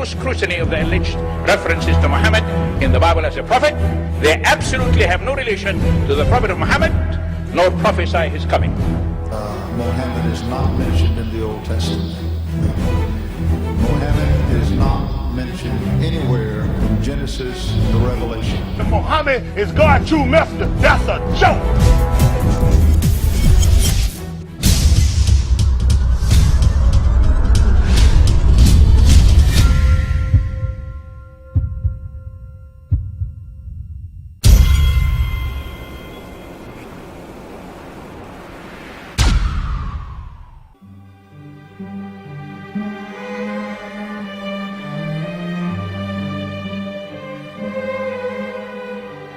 due scrutiny of the alleged references to Muhammad in the Bible as a prophet, they absolutely have no relation to the prophet of Muhammad, nor prophesy his coming. Muhammad is not mentioned in the Old Testament. Muhammad is not mentioned anywhere from Genesis to Revelation. Muhammad is God's true messenger. That's a joke.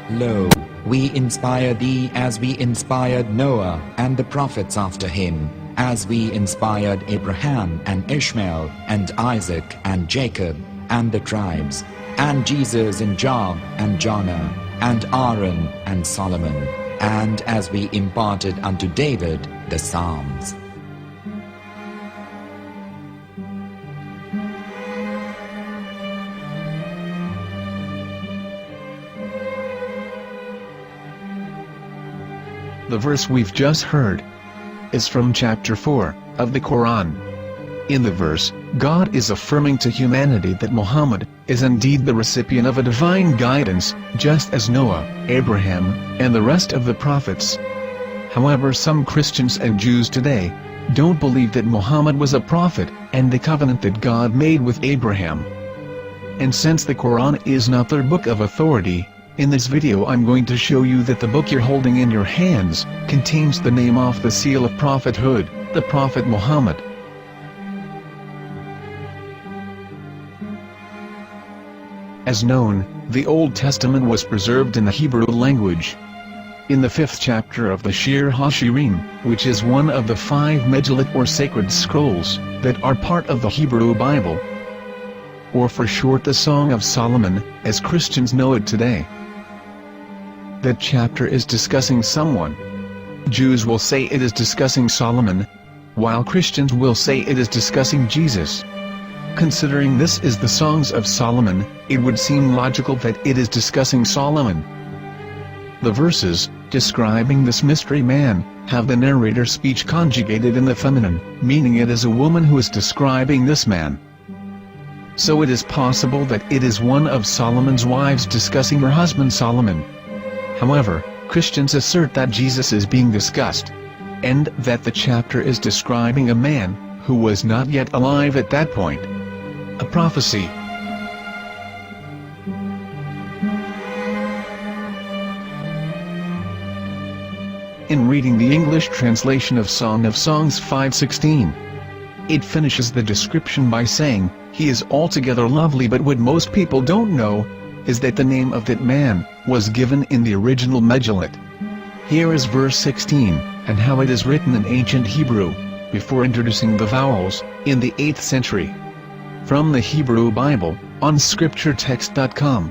Lo, we inspire thee as we inspired Noah and the prophets after him, as we inspired Abraham and Ishmael and Isaac and Jacob and the tribes, and Jesus and Job and Jonah and Aaron and Solomon, and as we imparted unto David the Psalms. The verse we've just heard is from chapter 4 of the Quran. In the verse, God is affirming to humanity that Muhammad is indeed the recipient of a divine guidance, just as Noah, Abraham, and the rest of the prophets. However, some Christians and Jews today don't believe that Muhammad was a prophet and the covenant that God made with Abraham. And since the Quran is not their book of authority, in this video I'm going to show you that the book you're holding in your hands contains the name off the seal of prophethood, the Prophet Muhammad. As known, the Old Testament was preserved in the Hebrew language. In the 5th chapter of the Shir HaShirim, which is one of the 5 Megillat or sacred scrolls that are part of the Hebrew Bible, or for short the Song of Solomon, as Christians know it today. That chapter is discussing someone. Jews will say it is discussing Solomon, while Christians will say it is discussing Jesus. Considering this is the Songs of Solomon, it would seem logical that it is discussing Solomon. The verses, describing this mystery man, have the narrator's speech conjugated in the feminine, meaning it is a woman who is describing this man. So it is possible that it is one of Solomon's wives discussing her husband Solomon. However, Christians assert that Jesus is being discussed, and that the chapter is describing a man who was not yet alive at that point. A prophecy. In reading the English translation of Song of Songs 5:16, it finishes the description by saying, "He is altogether lovely," but what most people don't know is that the name of that man was given in the original Megillat. Here is verse 16, and how it is written in ancient Hebrew, before introducing the vowels, in the 8th century. From the Hebrew Bible, on scripturetext.com.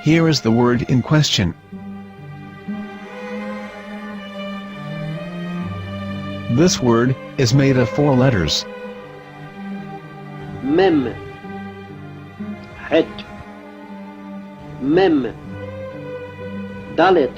Here is the word in question. This word is made of 4 letters. Mem, Het, Mem, Dalet.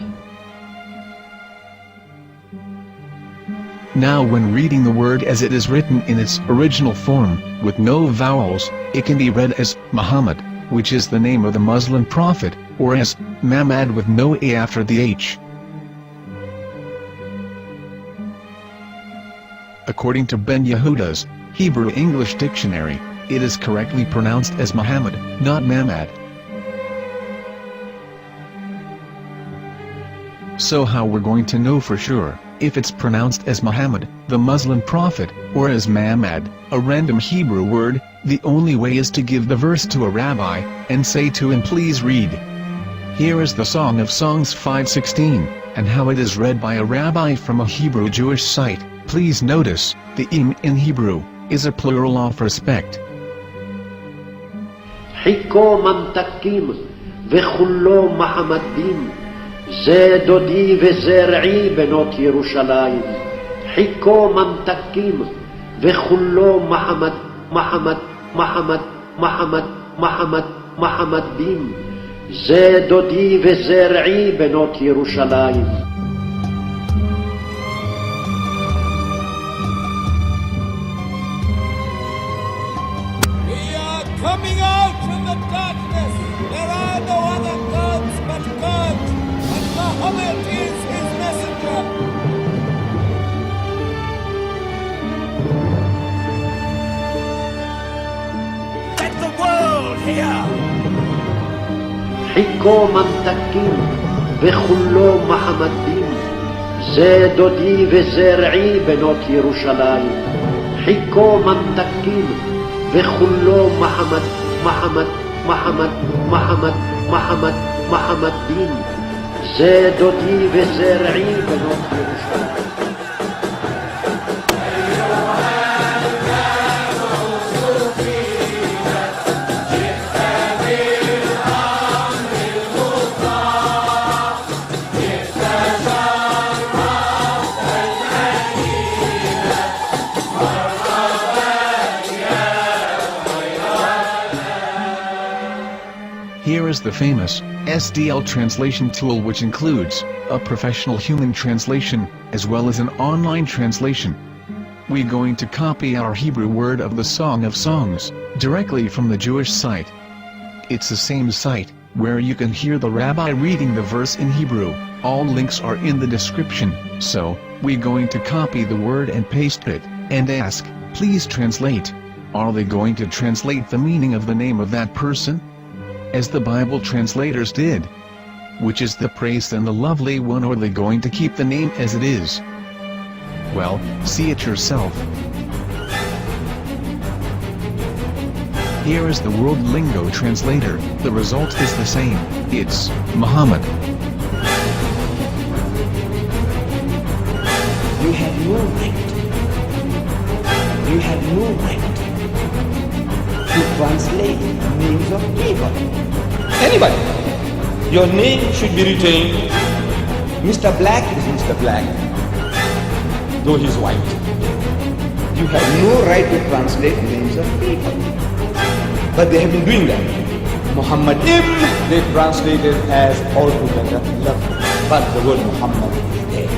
Now when reading the word as it is written in its original form, with no vowels, it can be read as Muhammad, which is the name of the Muslim prophet, or as Mamad with no A after the H. According to Ben Yehuda's Hebrew English Dictionary, it is correctly pronounced as Muhammad, not Mamad. So how we're going to know for sure if it's pronounced as Muhammad, the Muslim prophet, or as Mamad, a random Hebrew word? The only way is to give the verse to a rabbi and say to him, "Please read." Here is the Song of Songs 5:16, and how it is read by a rabbi from a Hebrew Jewish site. Please notice, the im in Hebrew is a plural of respect. חיכו ממתקים וכולו מחמדים, זה דודי וזה רעי בנות ירושלים. חיכו ממתקים וכולו מחמד, מחמד, מחמד, מחמד, מחמד, מחמד דין. זה דודי וזרעי בנות ירושלים. We are coming out from the darkness. There are no other gods but God, and Muhammad is his messenger. Let the world hear. חיכו ממתקים וכולו מחמד דין. זה דודי וזרעי בנות ירושלים. חיכו ממתקים וכולו מחמד, מחמד, מחמד, מחמד, מחמד, מחמד דין. זה דודי וזרעי בנות ירושלים. Here is the famous SDL translation tool, which includes a professional human translation as well as an online translation. We're going to copy our Hebrew word of the Song of Songs directly from the Jewish site. It's the same site where you can hear the rabbi reading the verse in Hebrew. All links are in the description, so we're going to copy the word and paste it and ask, please translate. Are they going to translate the meaning of the name of that person? As the Bible translators did. Which is the praised and the lovely one, or are they going to keep the name as it is? Well, see it yourself. Here is the World Lingo Translator. The result is the same. It's Muhammad. You have no right. You have no right to translate names of people. Anybody. Your name should be retained. Mr. Black is Mr. Black, though he's white. You have no right to translate names of people. But they have been doing that. Muhammad they translated as altogether lovely. But the word Muhammad is there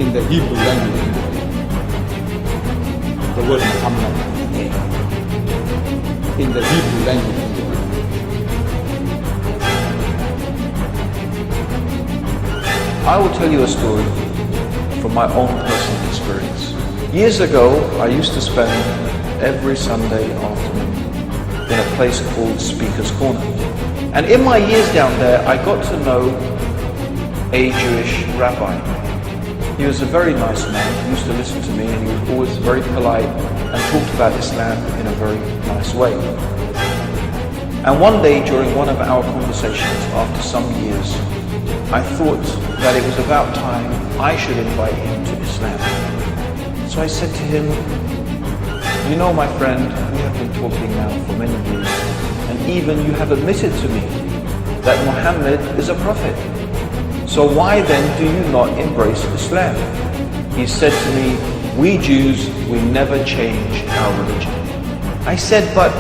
in the Hebrew language. The word Muhammad is there in the Hebrew language. I will tell you a story from my own personal experience. Years ago, I used to spend every Sunday afternoon in a place called Speaker's Corner. And in my years down there, I got to know a Jewish rabbi. He was a very nice man. He used to listen to me, and he was always very polite and talked about Islam in a very nice way. And one day during one of our conversations after some years, I thought that it was about time I should invite him to Islam. So I said to him, you know, my friend, we have been talking now for many years, and even you have admitted to me that Muhammad is a prophet. So why then do you not embrace Islam? He said to me, we Jews, we never change our religion. I said, but